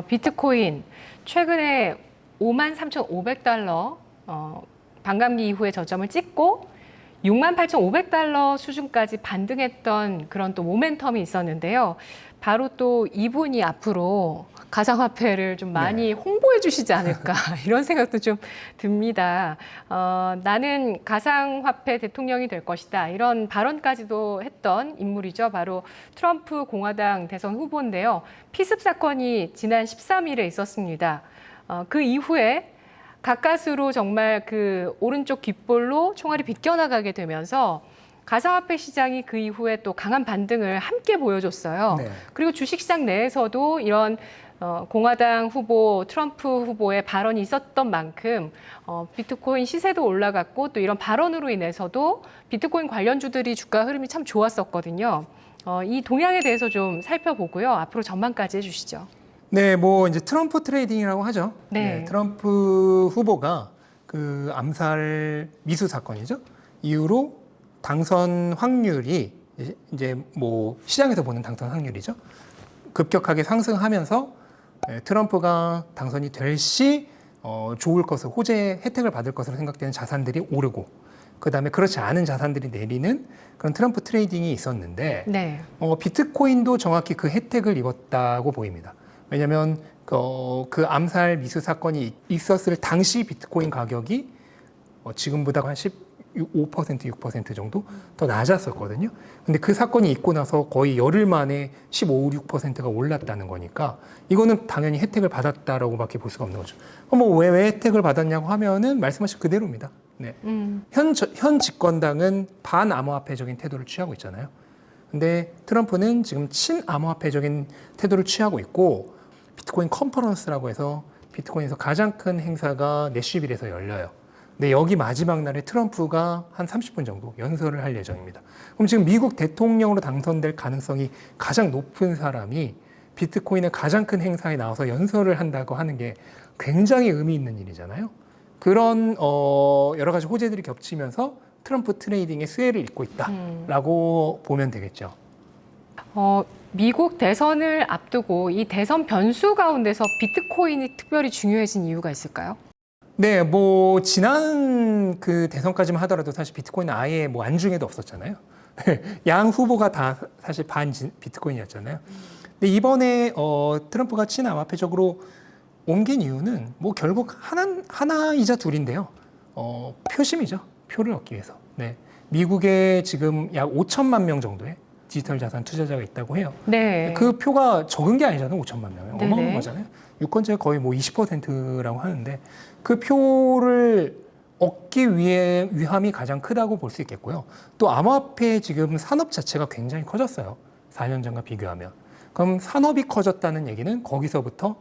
비트코인 최근에 53,500달러 반감기 이후에 저점을 찍고 68,500달러 수준까지 반등했던 그런 또 모멘텀이 있었는데요. 바로 또 이분이 앞으로 가상화폐를 좀 많이 홍보해 주시지 않을까 이런 생각도 좀 듭니다. 나는 가상화폐 대통령이 될 것이다 이런 발언까지도 했던 인물이죠. 바로 트럼프 공화당 대선 후보인데요. 피습 사건이 지난 13일에 있었습니다. 그 이후에 가까스로 정말 그 오른쪽 귓볼로 총알이 비껴나가게 되면서 가상화폐 시장이 그 이후에 또 강한 반등을 함께 보여줬어요. 네. 그리고 주식시장 내에서도 이런 공화당 후보, 트럼프 후보의 발언이 있었던 만큼 비트코인 시세도 올라갔고 또 이런 발언으로 인해서도 비트코인 관련주들이 주가 흐름이 참 좋았었거든요. 이 동향에 대해서 좀 살펴보고요. 앞으로 전망까지 해주시죠. 네, 뭐 이제 트럼프 트레이딩이라고 하죠. 네. 트럼프 후보가 그 암살 미수 사건이죠. 이후로 당선 확률이 이제 뭐 시장에서 보는 당선 확률이죠. 급격하게 상승하면서 트럼프가 당선이 될 시 좋을 것을 호재 혜택을 받을 것으로 생각되는 자산들이 오르고 그다음에 그렇지 않은 자산들이 내리는 그런 트럼프 트레이딩이 있었는데 네. 비트코인도 정확히 그 혜택을 입었다고 보입니다. 왜냐하면 그 암살 미수 사건이 있었을 당시 비트코인 가격이 지금보다 한 15%, 6% 정도 더 낮았었거든요. 근데 그 사건이 있고 나서 거의 열흘 만에 15, 6%가 올랐다는 거니까 이거는 당연히 혜택을 받았다라고밖에 볼 수가 없는 거죠. 왜 혜택을 받았냐고 하면은 말씀하신 그대로입니다. 네. 현 집권당은 반암호화폐적인 태도를 취하고 있잖아요. 근데 트럼프는 지금 친암호화폐적인 태도를 취하고 있고 비트코인 컨퍼런스라고 해서 비트코인에서 가장 큰 행사가 내쉬빌에서 열려요. 근데 여기 마지막 날에 트럼프가 한 30분 정도 연설을 할 예정입니다. 그럼 지금 미국 대통령으로 당선될 가능성이 가장 높은 사람이 비트코인의 가장 큰 행사에 나와서 연설을 한다고 하는 게 굉장히 의미 있는 일이잖아요. 그런 여러 가지 호재들이 겹치면서 트럼프 트레이딩의 수혜를 잇고 있다라고 보면 되겠죠. 미국 대선을 앞두고 이 대선 변수 가운데서 비트코인이 특별히 중요해진 이유가 있을까요? 네, 뭐 지난 그 대선까지만 하더라도 사실 비트코인은 아예 뭐 안중에도 없었잖아요. 양 후보가 다 사실 반 비트코인이었잖아요. 근데 이번에 트럼프가 친암호화폐적으로 옮긴 이유는 뭐 결국 하나이자 둘인데요. 표심이죠. 표를 얻기 위해서. 네, 미국에 지금 약 5천만 명 정도의 디지털 자산 투자자가 있다고 해요. 네. 그 표가 적은 게 아니잖아요. 5천만 명이. 어마어마하잖아요. 유권자의 거의 뭐 20%라고 하는데 그 표를 얻기 위함이 가장 크다고 볼 수 있겠고요. 또 암호화폐 지금 산업 자체가 굉장히 커졌어요. 4년 전과 비교하면. 그럼 산업이 커졌다는 얘기는 거기서부터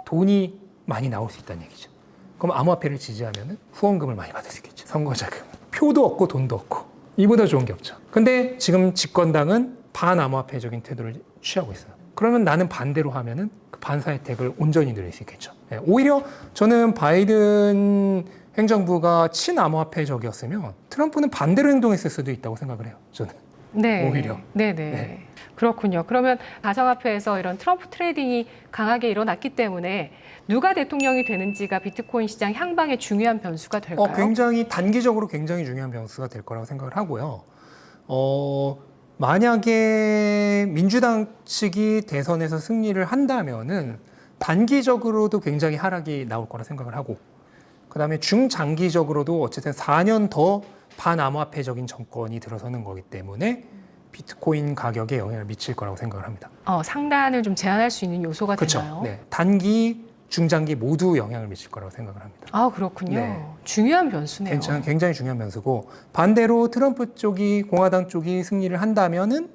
돈이 많이 나올 수 있다는 얘기죠. 그럼 암호화폐를 지지하면 후원금을 많이 받을 수 있겠죠. 선거자금. 표도 얻고 돈도 얻고. 이보다 좋은 게 없죠. 근데 지금 집권당은 반암호화폐적인 태도를 취하고 있어요. 그러면 나는 반대로 하면은 그 반사 혜택을 온전히 누릴 수 있겠죠. 네, 오히려 저는 바이든 행정부가 친암호화폐적이었으면 트럼프는 반대로 행동했을 수도 있다고 생각을 해요. 저는. 네. 오히려. 네. 그렇군요. 그러면 가상화폐에서 이런 트럼프 트레이딩이 강하게 일어났기 때문에 누가 대통령이 되는지가 비트코인 시장 향방의 중요한 변수가 될까요? 굉장히 단기적으로 굉장히 중요한 변수가 될 거라고 생각을 하고요. 만약에 민주당 측이 대선에서 승리를 한다면은 단기적으로도 굉장히 하락이 나올 거라 생각을 하고, 그다음에 중장기적으로도 어쨌든 4년 더 반암호화폐적인 정권이 들어서는 거기 때문에 비트코인 가격에 영향을 미칠 거라고 생각을 합니다. 상단을 좀 제한할 수 있는 요소가 그렇죠. 되나요? 네, 단기, 중장기 모두 영향을 미칠 거라고 생각을 합니다. 아, 그렇군요. 네. 중요한 변수네요. 굉장히 중요한 변수고, 반대로 트럼프 쪽이, 공화당 쪽이 승리를 한다면은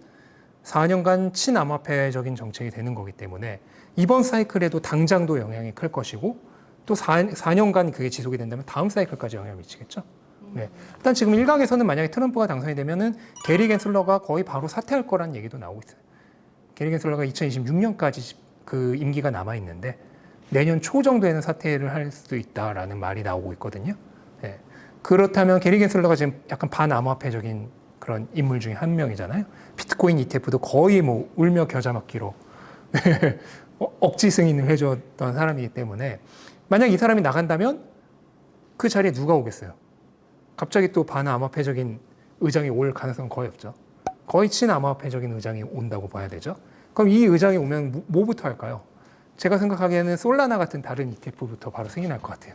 4년간 친암호화폐적인 정책이 되는 거기 때문에 이번 사이클에도 당장도 영향이 클 것이고, 또 4년간 그게 지속이 된다면 다음 사이클까지 영향을 미치겠죠. 네. 일단 지금 일각에서는 만약에 트럼프가 당선이 되면은 게리 겐슬러가 거의 바로 사퇴할 거라는 얘기도 나오고 있어요. 게리 겐슬러가 2026년까지 그 임기가 남아 있는데 내년 초 정도에는 사퇴를 할 수도 있다라는 말이 나오고 있거든요. 네. 그렇다면 게리 겐슬러가 지금 약간 반암호화폐적인 그런 인물 중에 한 명이잖아요. 비트코인 ETF도 거의 뭐 울며 겨자 먹기로 억지 승인을 해줬던 사람이기 때문에 만약 이 사람이 나간다면 그 자리에 누가 오겠어요? 갑자기 또 반암호화폐적인 의장이 올 가능성은 거의 없죠. 거의 친암호화폐적인 의장이 온다고 봐야 되죠. 그럼 이 의장이 오면 뭐부터 할까요? 제가 생각하기에는 솔라나 같은 다른 ETF부터 바로 승인할 것 같아요.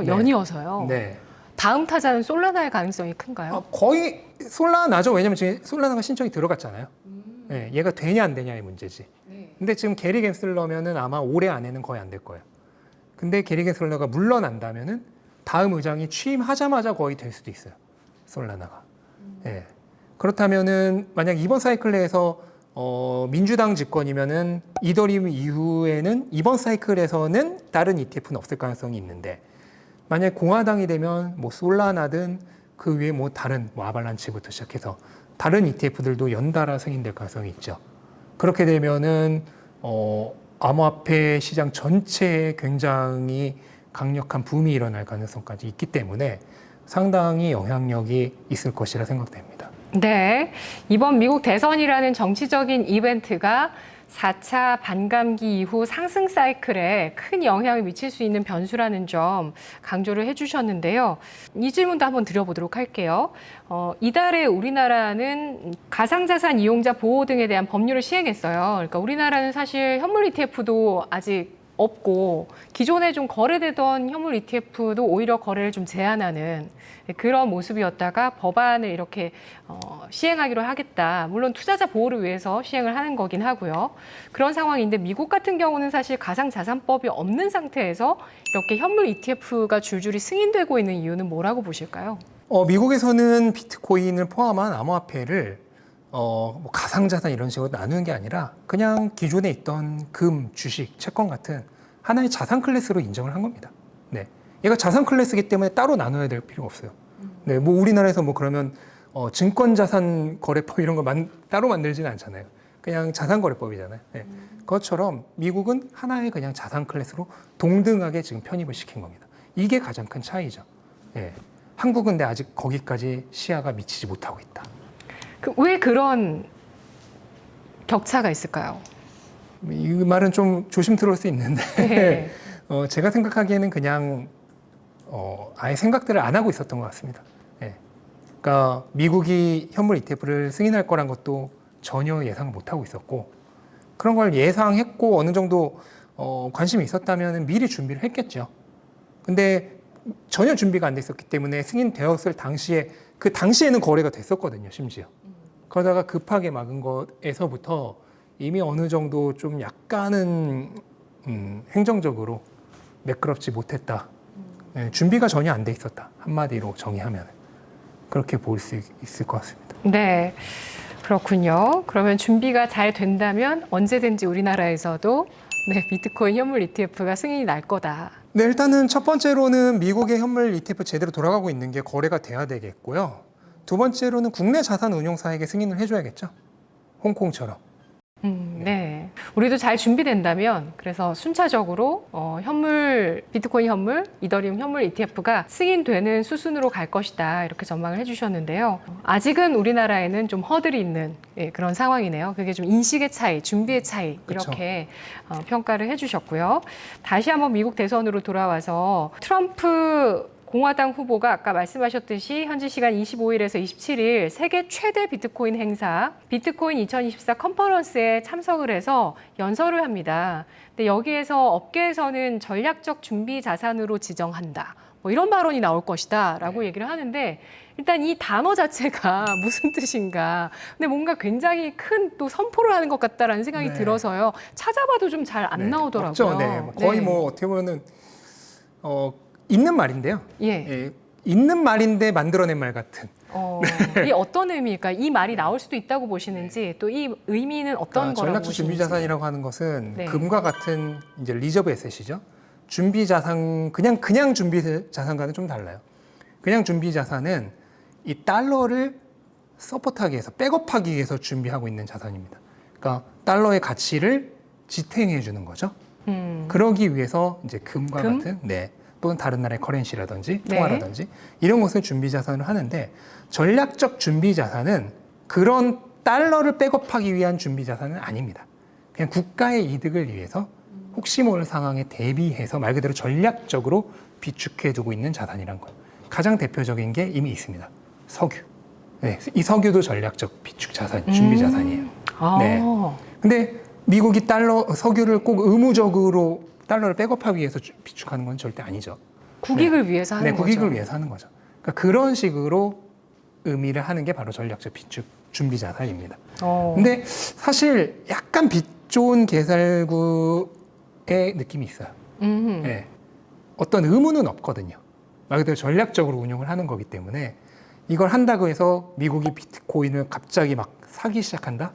네. 연이어서요. 네. 다음 타자는 솔라나의 가능성이 큰가요? 거의 솔라나죠. 왜냐면 지금 솔라나가 신청이 들어갔잖아요. 네, 얘가 되냐 안 되냐의 문제지. 네. 근데 지금 게리 겐슬러면은 아마 올해 안에는 거의 안 될 거예요. 근데 게리 겐슬러가 물러난다면은 다음 의장이 취임하자마자 거의 될 수도 있어요. 솔라나가. 예. 그렇다면은 만약 이번 사이클 내에서 민주당 집권이면은 이더리움 이후에는 이번 사이클에서는 다른 ETF는 없을 가능성이 있는데 만약 공화당이 되면 뭐 솔라나든 그 위에 뭐 다른 뭐 아발란치부터 시작해서 다른 ETF들도 연달아 승인될 가능성이 있죠. 그렇게 되면은 암호화폐 시장 전체에 굉장히 강력한 붐이 일어날 가능성까지 있기 때문에 상당히 영향력이 있을 것이라 생각됩니다. 네. 이번 미국 대선이라는 정치적인 이벤트가 4차 반감기 이후 상승 사이클에 큰 영향을 미칠 수 있는 변수라는 점 강조를 해주셨는데요. 이 질문도 한번 드려보도록 할게요. 이달에 우리나라는 가상자산 이용자 보호 등에 대한 법률을 시행했어요. 그러니까 우리나라는 사실 현물 ETF도 아직 없고 기존에 좀 거래되던 현물 ETF도 오히려 거래를 좀 제한하는 그런 모습이었다가 법안을 이렇게 시행하기로 하겠다. 물론 투자자 보호를 위해서 시행을 하는 거긴 하고요. 그런 상황인데 미국 같은 경우는 사실 가상자산법이 없는 상태에서 이렇게 현물 ETF가 줄줄이 승인되고 있는 이유는 뭐라고 보실까요? 미국에서는 비트코인을 포함한 암호화폐를 뭐 가상자산 이런 식으로 나누는 게 아니라 그냥 기존에 있던 금, 주식, 채권 같은 하나의 자산 클래스로 인정을 한 겁니다. 네. 얘가 자산 클래스이기 때문에 따로 나눠야 될 필요가 없어요. 네. 뭐 우리나라에서 뭐 그러면 증권자산 거래법 이런 걸 따로 만들지는 않잖아요. 그냥 자산 거래법이잖아요. 네. 그것처럼 미국은 하나의 그냥 자산 클래스로 동등하게 지금 편입을 시킨 겁니다. 이게 가장 큰 차이죠. 네. 한국은 근데 아직 거기까지 시야가 미치지 못하고 있다. 왜 그런 격차가 있을까요? 이 말은 좀 조심스러울 수 있는데 네. 제가 생각하기에는 그냥 아예 생각들을 안 하고 있었던 것 같습니다. 예. 그러니까 미국이 현물 ETF를 승인할 거란 것도 전혀 예상을 못 하고 있었고 그런 걸 예상했고 어느 정도 관심이 있었다면 미리 준비를 했겠죠. 근데 전혀 준비가 안 돼 있었기 때문에 승인되었을 당시에 그 당시에는 거래가 됐었거든요, 심지어. 그러다가 급하게 막은 것에서부터 이미 어느 정도 좀 약간은 행정적으로 매끄럽지 못했다. 네, 준비가 전혀 안 돼 있었다. 한마디로 정의하면 그렇게 볼 수 있을 것 같습니다. 네, 그렇군요. 그러면 준비가 잘 된다면 언제든지 우리나라에서도 비트코인 현물 ETF가 승인이 날 거다. 네, 일단은 첫 번째로는 미국의 현물 ETF 제대로 돌아가고 있는 게 거래가 돼야 되겠고요. 두 번째로는 국내 자산 운용사에게 승인을 해줘야겠죠. 홍콩처럼. 네. 우리도 잘 준비된다면 그래서 순차적으로 비트코인 현물, 이더리움 현물 ETF가 승인되는 수순으로 갈 것이다. 이렇게 전망을 해주셨는데요. 아직은 우리나라에는 좀 허들이 있는 그런 상황이네요. 그게 좀 인식의 차이, 준비의 차이 이렇게 평가를 해주셨고요. 다시 한번 미국 대선으로 돌아와서 트럼프 공화당 후보가 아까 말씀하셨듯이 현지 시간 25일에서 27일 세계 최대 비트코인 행사 비트코인 2024 컨퍼런스에 참석을 해서 연설을 합니다. 근데 여기에서 업계에서는 전략적 준비 자산으로 지정한다. 뭐 이런 발언이 나올 것이다 라고 얘기를 하는데 일단 이 단어 자체가 무슨 뜻인가. 근데 뭔가 굉장히 큰 또 선포를 하는 것 같다라는 생각이 들어서요. 찾아봐도 좀 잘 안 나오더라고요. 없죠. 네. 거의 뭐 어떻게 보면은 있는 말인데요. 예, 있는 말인데 만들어낸 말 같은. 이 어떤 의미일까? 이 말이 나올 수도 있다고 보시는지 또 이 의미는 어떤 거라고 전략적 보시는지. 준비 자산이라고 하는 것은 네. 금과 같은 이제 리저브 에셋이죠. 준비 자산 그냥 준비 자산과는 좀 달라요. 그냥 준비 자산은 이 달러를 서포트하기 위해서 백업하기 위해서 준비하고 있는 자산입니다. 그러니까 달러의 가치를 지탱해 주는 거죠. 그러기 위해서 이제 금과 같은 또는 다른 나라의 커런시라든지 통화라든지 이런 것을 준비 자산을 하는데 전략적 준비 자산은 그런 달러를 백업하기 위한 준비 자산은 아닙니다. 그냥 국가의 이득을 위해서 혹시 모를 상황에 대비해서 말 그대로 전략적으로 비축해두고 있는 자산이란 거예요. 가장 대표적인 게 이미 있습니다. 석유. 네, 이 석유도 전략적 비축 자산, 준비 자산이에요. 아. 네. 근데 미국이 석유를 꼭 의무적으로 달러를 백업하기 위해서 비축하는 건 절대 아니죠. 국익을 위해서 하는 네, 거죠. 국익을 위해서 하는 거죠. 그러니까 그런 식으로 의미를 하는 게 바로 전략적 비축 준비 자산입니다. 근데 사실 약간 빛 좋은 개살구의 느낌이 있어요. 네. 어떤 의무는 없거든요. 말 그대로 전략적으로 운용을 하는 거기 때문에 이걸 한다고 해서 미국이 비트코인을 갑자기 막 사기 시작한다?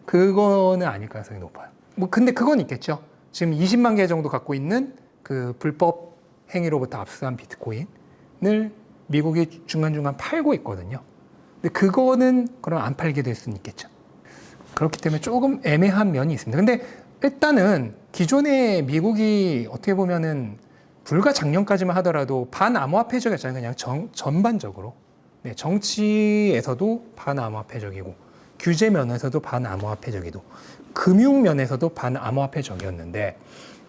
그거는 아닐 가능성이 높아요. 뭐 근데 그건 있겠죠. 지금 20만 개 정도 갖고 있는 그 불법 행위로부터 압수한 비트코인을 미국이 중간중간 팔고 있거든요. 근데 그거는 그럼 안 팔게 될 수는 있겠죠. 그렇기 때문에 조금 애매한 면이 있습니다. 근데 일단은 기존에 미국이 어떻게 보면은 불과 작년까지만 하더라도 반암호화폐적이었잖아요. 그냥 전반적으로. 네, 정치에서도 반암호화폐적이고 규제 면에서도 반암호화폐적이고 금융 면에서도 반암호화폐적이었는데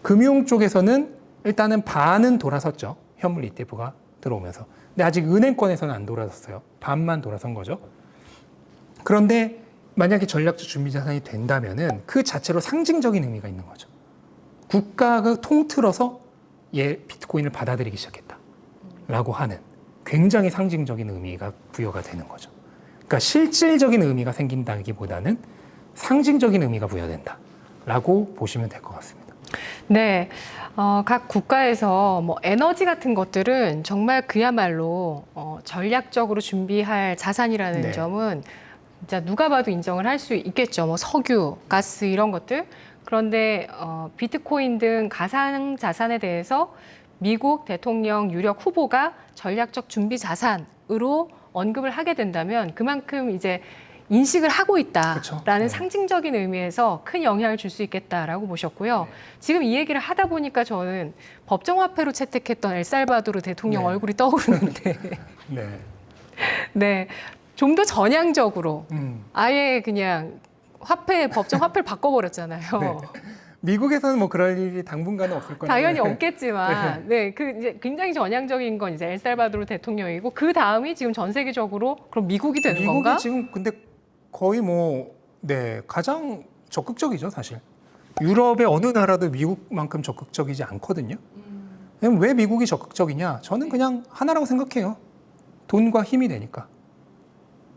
금융 쪽에서는 일단은 반은 돌아섰죠. 현물 ETF가 들어오면서. 근데 아직 은행권에서는 안 돌아섰어요. 반만 돌아선 거죠. 그런데 만약에 전략적 준비 자산이 된다면은 그 자체로 상징적인 의미가 있는 거죠. 국가가 통틀어서 비트코인을 받아들이기 시작했다라고 하는 굉장히 상징적인 의미가 부여가 되는 거죠. 그러니까 실질적인 의미가 생긴다기보다는 상징적인 의미가 부여된다라고 보시면 될 것 같습니다. 네, 각 국가에서 뭐 에너지 같은 것들은 정말 그야말로 전략적으로 준비할 자산이라는 네. 점은 진짜 누가 봐도 인정을 할 수 있겠죠. 뭐 석유, 가스 이런 것들. 그런데 비트코인 등 가상 자산에 대해서 미국 대통령 유력 후보가 전략적 준비 자산으로 언급을 하게 된다면 그만큼 이제 인식을 하고 있다라는 그렇죠. 네. 상징적인 의미에서 큰 영향을 줄 수 있겠다라고 보셨고요. 네. 지금 이 얘기를 하다 보니까 저는 법정화폐로 채택했던 엘살바도르 대통령 네. 얼굴이 떠오르는데 네. 네, 좀 더 전향적으로 음. 아예 그냥 법정 화폐를 바꿔버렸잖아요. 네. 미국에서는 뭐 그럴 일이 당분간은 없을 거예요. 당연히 없겠지만, 이제 굉장히 전향적인 건 이제 엘살바도르 대통령이고 그 다음이 지금 전 세계적으로 그럼 미국이 되는 미국이 건가? 지금 근데 거의 가장 적극적이죠, 사실. 유럽의 어느 나라도 미국만큼 적극적이지 않거든요. 왜 미국이 적극적이냐? 저는 그냥 하나라고 생각해요. 돈과 힘이 되니까.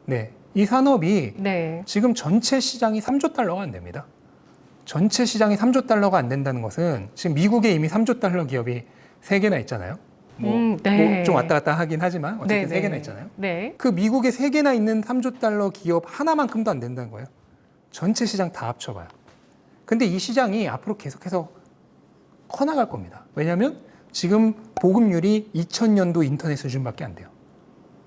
네, 이 산업이 네. 지금 전체 시장이 3조 달러가 안 됩니다. 전체 시장이 3조 달러가 안 된다는 것은 지금 미국에 이미 3조 달러 기업이 3개나 있잖아요. 네. 좀 왔다 갔다 하긴 하지만 어쨌든 네, 3개나 네. 있잖아요. 네. 그 미국에 3개나 있는 3조 달러 기업 하나만큼도 안 된다는 거예요. 전체 시장 다 합쳐봐요. 근데 이 시장이 앞으로 계속해서 커나갈 겁니다. 왜냐하면 지금 보급률이 2000년도 인터넷 수준밖에 안 돼요.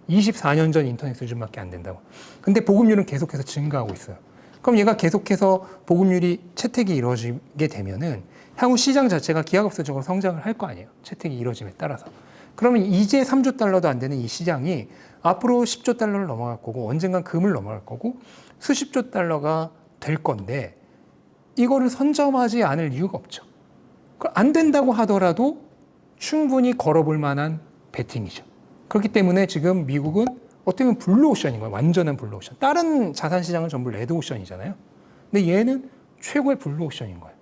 24년 전 인터넷 수준밖에 안 된다고. 근데 보급률은 계속해서 증가하고 있어요. 그럼 얘가 계속해서 보급률이 채택이 이루어지게 되면은 향후 시장 자체가 기하급수적으로 성장을 할 거 아니에요. 채택이 이루어짐에 따라서. 그러면 이제 3조 달러도 안 되는 이 시장이 앞으로 10조 달러를 넘어갈 거고 언젠간 금을 넘어갈 거고 수십조 달러가 될 건데 이거를 선점하지 않을 이유가 없죠. 안 된다고 하더라도 충분히 걸어볼 만한 베팅이죠. 그렇기 때문에 지금 미국은 어떻게 보면 블루오션인 거예요. 완전한 블루오션. 다른 자산시장은 전부 레드오션이잖아요. 근데 얘는 최고의 블루오션인 거예요.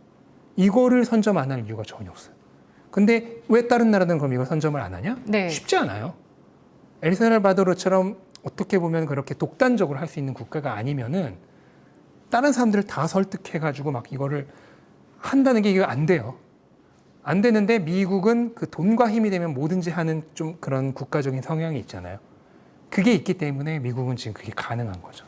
이거를 선점 안 할 이유가 전혀 없어요. 근데 왜 다른 나라들은 그럼 이걸 선점을 안 하냐? 네. 쉽지 않아요. 엘살바도르처럼 어떻게 보면 그렇게 독단적으로 할 수 있는 국가가 아니면은 다른 사람들을 다 설득해가지고 막 이거를 한다는 게 이거 안 돼요. 안 되는데 미국은 그 돈과 힘이 되면 뭐든지 하는 좀 그런 국가적인 성향이 있잖아요. 그게 있기 때문에 미국은 지금 그게 가능한 거죠.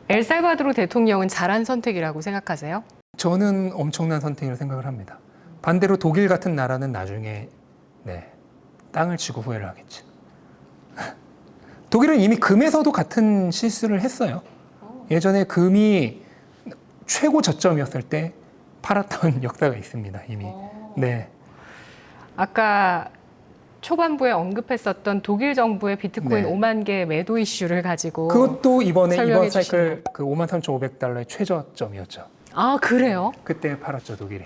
엘살바도르 대통령은 잘한 선택이라고 생각하세요? 저는 엄청난 선택이라고 생각을 합니다. 반대로 독일 같은 나라는 나중에 땅을 치고 후회를 하겠지. 독일은 이미 금에서도 같은 실수를 했어요. 예전에 금이 최고 저점이었을 때 팔았던 역사가 있습니다. 이미. 네. 아까 초반부에 언급했었던 독일 정부의 비트코인 네. 5만 개 매도 이슈를 가지고 그것도 이번 설명해 사이클 주시는 그 53,500달러의 최저점이었죠. 아, 그래요? 그때 팔았죠, 독일이.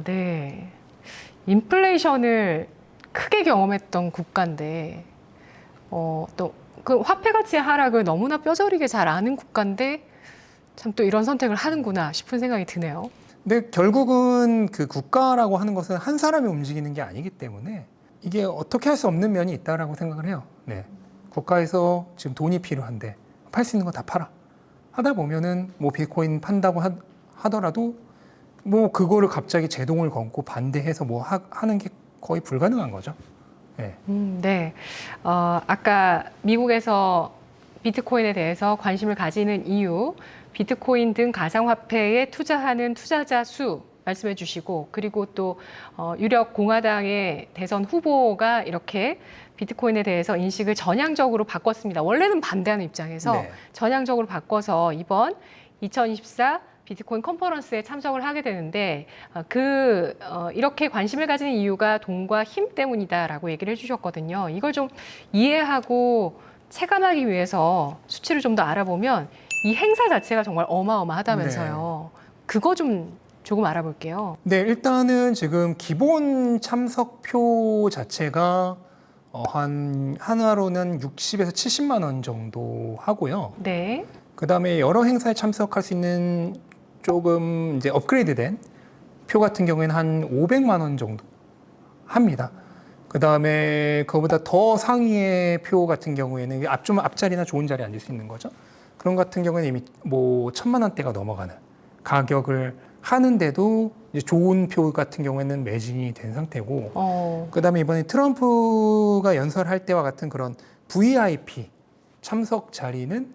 네. 인플레이션을 크게 경험했던 국가인데, 또 그 화폐 가치의 하락을 너무나 뼈저리게 잘 아는 국가인데, 참 또 이런 선택을 하는구나 싶은 생각이 드네요. 근데 결국은 그 국가라고 하는 것은 한 사람이 움직이는 게 아니기 때문에 이게 어떻게 할 수 없는 면이 있다라고 생각을 해요. 네. 국가에서 지금 돈이 필요한데 팔 수 있는 거 다 팔아. 하다 보면은 뭐 비트코인 판다고 하더라도 뭐 그거를 갑자기 제동을 걸고 반대해서 뭐 하는 게 거의 불가능한 거죠. 네. 네. 아까 미국에서 비트코인에 대해서 관심을 가지는 이유, 비트코인 등 가상화폐에 투자하는 투자자 수 말씀해 주시고, 그리고 또 유력 공화당의 대선 후보가 이렇게 비트코인에 대해서 인식을 전향적으로 바꿨습니다. 원래는 반대하는 입장에서 네. 전향적으로 바꿔서 이번 2024 비트코인 컨퍼런스에 참석을 하게 되는데, 이렇게 관심을 가지는 이유가 돈과 힘 때문이다라고 얘기를 해주셨거든요. 이걸 좀 이해하고 체감하기 위해서 수치를 좀 더 알아보면 이 행사 자체가 정말 어마어마하다면서요. 그거 좀 조금 알아볼게요. 네, 일단은 지금 기본 참석표 자체가 한 한화로는 60에서 70만 원 정도 하고요. 네. 그다음에 여러 행사에 참석할 수 있는 조금 이제 업그레이드된 표 같은 경우에는 한 500만 원 정도 합니다. 그다음에 그거보다 더 상위의 표 같은 경우에는 좀 앞자리나 좋은 자리에 앉을 수 있는 거죠. 그런 같은 경우에는 이미 뭐 1,000만 원대가 넘어가는 가격을 하는데도 이제 좋은 표 같은 경우에는 매진이 된 상태고, 그다음에 이번에 트럼프가 연설할 때와 같은 그런 VIP 참석 자리는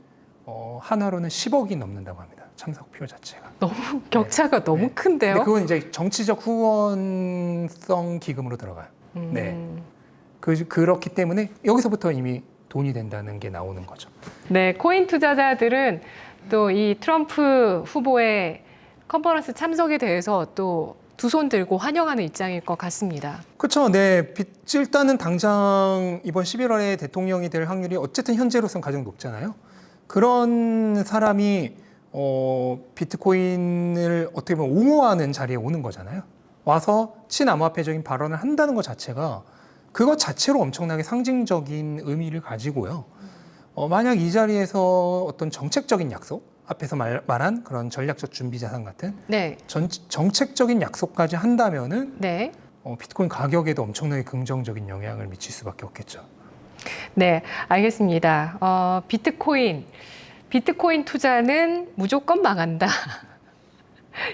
한화로는 10억이 넘는다고 합니다. 참석표 자체가. 너무 격차가 너무 네. 큰데요. 근데 그건 이제 정치적 후원성 기금으로 들어가요. 네. 그렇기 때문에 여기서부터 이미 돈이 된다는 게 나오는 거죠. 네, 코인 투자자들은 또 이 트럼프 후보의 컨퍼런스 참석에 대해서 또 두 손 들고 환영하는 입장일 것 같습니다. 그렇죠. 네. 일단은 당장 이번 11월에 대통령이 될 확률이 어쨌든 현재로서는 가장 높잖아요. 그런 사람이 비트코인을 어떻게 보면 옹호하는 자리에 오는 거잖아요. 와서 친암호화폐적인 발언을 한다는 것 자체가 그것 자체로 엄청나게 상징적인 의미를 가지고요. 만약 이 자리에서 어떤 정책적인 약속, 앞에서 말한 그런 전략적 준비 자산 같은 네. 정책적인 약속까지 한다면은 네. 비트코인 가격에도 엄청나게 긍정적인 영향을 미칠 수밖에 없겠죠. 네, 알겠습니다. 비트코인 투자는 무조건 망한다.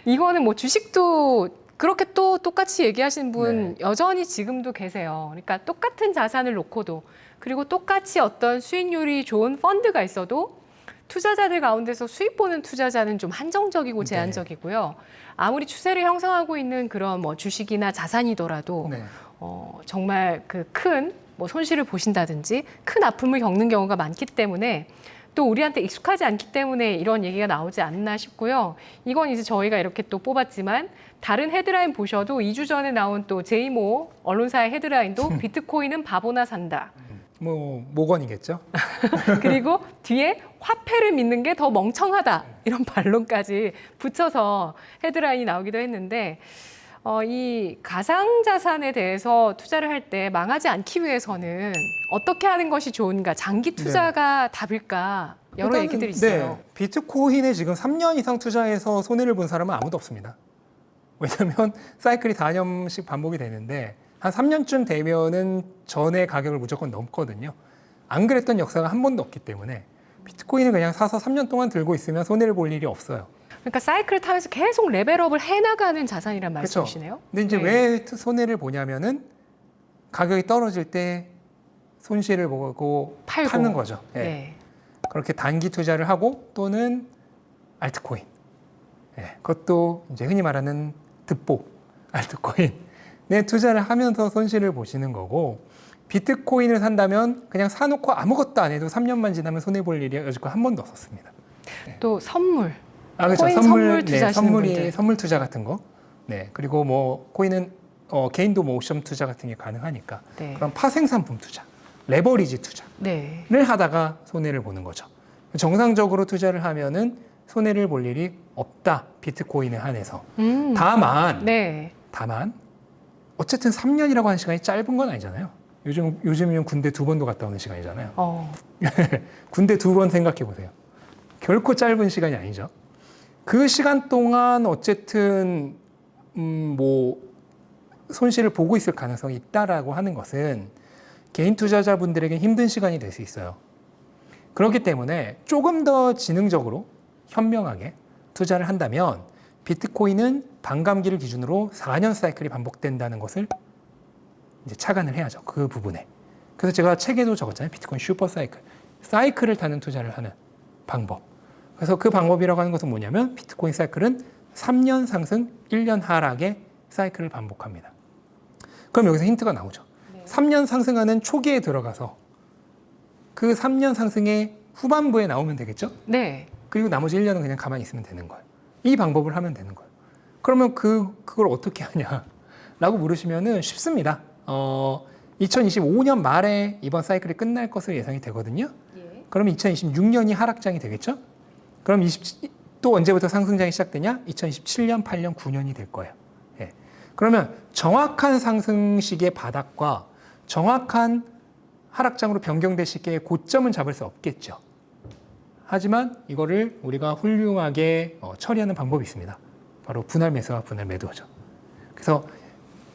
이거는 뭐 주식도 그렇게 또 똑같이 얘기하시는 분 여전히 지금도 계세요. 그러니까 똑같은 자산을 놓고도, 그리고 똑같이 어떤 수익률이 좋은 펀드가 있어도 투자자들 가운데서 수익 보는 투자자는 좀 한정적이고 제한적이고요. 아무리 추세를 형성하고 있는 그런 뭐 주식이나 자산이더라도 정말 그 큰 뭐 손실을 보신다든지 큰 아픔을 겪는 경우가 많기 때문에, 또 우리한테 익숙하지 않기 때문에 이런 얘기가 나오지 않나 싶고요. 이건 이제 저희가 이렇게 또 뽑았지만 다른 헤드라인 보셔도 2주 전에 나온 또 제이모 언론사의 헤드라인도 비트코인은 바보나 산다. 뭐 모건이겠죠. 그리고 뒤에 화폐를 믿는 게 더 멍청하다, 이런 반론까지 붙여서 헤드라인이 나오기도 했는데, 이 가상자산에 대해서 투자를 할 때 망하지 않기 위해서는 어떻게 하는 것이 좋은가, 장기 투자가 답일까, 여러 일단은, 얘기들이 있어요. 네, 비트코인에 지금 3년 이상 투자해서 손해를 본 사람은 아무도 없습니다. 왜냐하면 사이클이 4년씩 반복이 되는데 한 3년쯤 되면은 전의 가격을 무조건 넘거든요. 안 그랬던 역사가 한 번도 없기 때문에 비트코인을 그냥 사서 3년 동안 들고 있으면 손해를 볼 일이 없어요. 그러니까 사이클을 타면서 계속 레벨업을 해나가는 자산이란 말씀이시네요. 그렇죠. 근데 이제 왜 손해를 보냐면은 가격이 떨어질 때 손실을 보고 팔고. 파는 거죠. 예. 네. 그렇게 단기 투자를 하고 또는 알트코인. 예. 그것도 이제 흔히 말하는 득보 알트코인에 투자를 하면서 손실을 보시는 거고, 비트코인을 산다면 그냥 사놓고 아무것도 안 해도 3년만 지나면 손해 볼 일이 여지껏 한 번도 없었습니다. 또 선물. 그렇죠. 코인 선물 투자하시는 분들. 선물 투자 같은 거. 네. 그리고 뭐 코인은 개인도 뭐 옵션 투자 같은 게 가능하니까. 네. 그럼 파생상품 투자, 레버리지 투자를 네. 하다가 손해를 보는 거죠. 정상적으로 투자를 하면은 손해를 볼 일이 없다. 비트코인에 한해서. 네. 다만 어쨌든 3년이라고 하는 시간이 짧은 건 아니잖아요. 요즘이면 군대 2번도 갔다 오는 시간이잖아요. 군대 2번 생각해 보세요. 결코 짧은 시간이 아니죠. 그 시간 동안 어쨌든 뭐 손실을 보고 있을 가능성이 있다라고 하는 것은 개인 투자자분들에게 힘든 시간이 될 수 있어요. 그렇기 때문에 조금 더 지능적으로 현명하게 투자를 한다면 비트코인은 반감기를 기준으로 4년 사이클이 반복된다는 것을 이제 착안을 해야죠. 그 부분에. 그래서 제가 책에도 적었잖아요. 비트코인 슈퍼 사이클. 사이클을 타는 투자를 하는 방법. 그래서 그 방법이라고 하는 것은 뭐냐면 비트코인 사이클은 3년 상승, 1년 하락의 사이클을 반복합니다. 그럼 여기서 힌트가 나오죠. 3년 상승하는 초기에 들어가서 그 3년 상승의 후반부에 나오면 되겠죠? 네. 그리고 나머지 1년은 그냥 가만히 있으면 되는 거예요. 이 방법을 하면 되는 거예요. 그러면 그걸 어떻게 하냐라고 물으시면은 쉽습니다. 2025년 말에 이번 사이클이 끝날 것으로 예상이 되거든요. 그러면 2026년이 하락장이 되겠죠? 그럼 또 언제부터 상승장이 시작되냐? 2027년, 8년, 9년이 될 거예요. 예. 그러면 정확한 상승 시기의 바닥과 정확한 하락장으로 변경될 시기의 고점은 잡을 수 없겠죠. 하지만 이거를 우리가 훌륭하게 처리하는 방법이 있습니다. 바로 분할 매수와 분할 매도죠. 그래서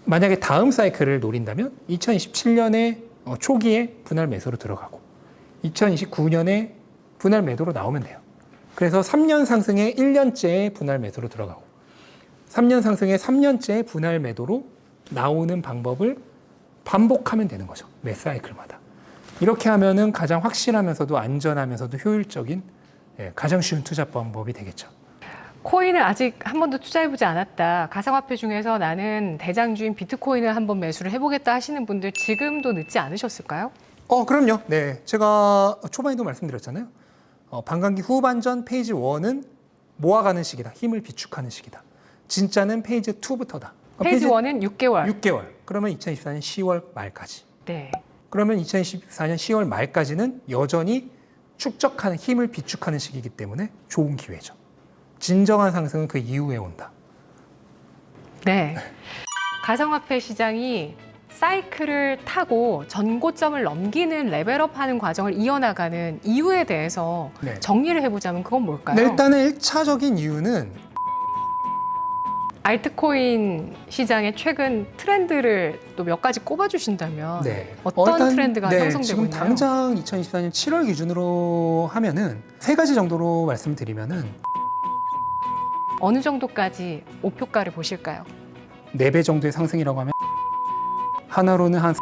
만약에 다음 사이클을 노린다면 2027년에 초기에 분할 매수로 들어가고 2029년에 분할 매도로 나오면 돼요. 그래서 3년 상승에 1년째 분할 매수로 들어가고 3년 상승에 3년째 분할 매도로 나오는 방법을 반복하면 되는 거죠. 매 사이클마다. 이렇게 하면은 가장 확실하면서도 안전하면서도 효율적인 가장 쉬운 투자 방법이 되겠죠. 코인을 아직 한 번도 투자해보지 않았다. 가상화폐 중에서 나는 대장주인 비트코인을 한번 매수를 해보겠다 하시는 분들 지금도 늦지 않으셨을까요? 그럼요. 네. 제가 초반에도 말씀드렸잖아요. 반감기 후반전 페이지 1은 모아가는 시기다. 힘을 비축하는 시기다. 진짜는 페이지 2부터다. 페이지 1은 6개월. 6개월. 그러면 2024년 10월 말까지. 네. 그러면 2024년 10월 말까지는 여전히 축적하는 힘을 비축하는 시기이기 때문에 좋은 기회죠. 진정한 상승은 그 이후에 온다. 네. 가상화폐 시장이 사이클을 타고 전고점을 넘기는 레벨업하는 과정을 이어나가는 이유에 대해서 네. 정리를 해보자면 그건 뭘까요? 네, 일단은 1차적인 이유는 알트코인 시장의 최근 트렌드를 또 몇 가지 꼽아주신다면 어떤 일단, 트렌드가 형성되고 지금 있나요? 당장 2024년 7월 기준으로 하면은 3가지 정도로 말씀드리면은 어느 정도까지 목표가를 보실까요? 4배 정도의 상승이라고 하면 하나로는 한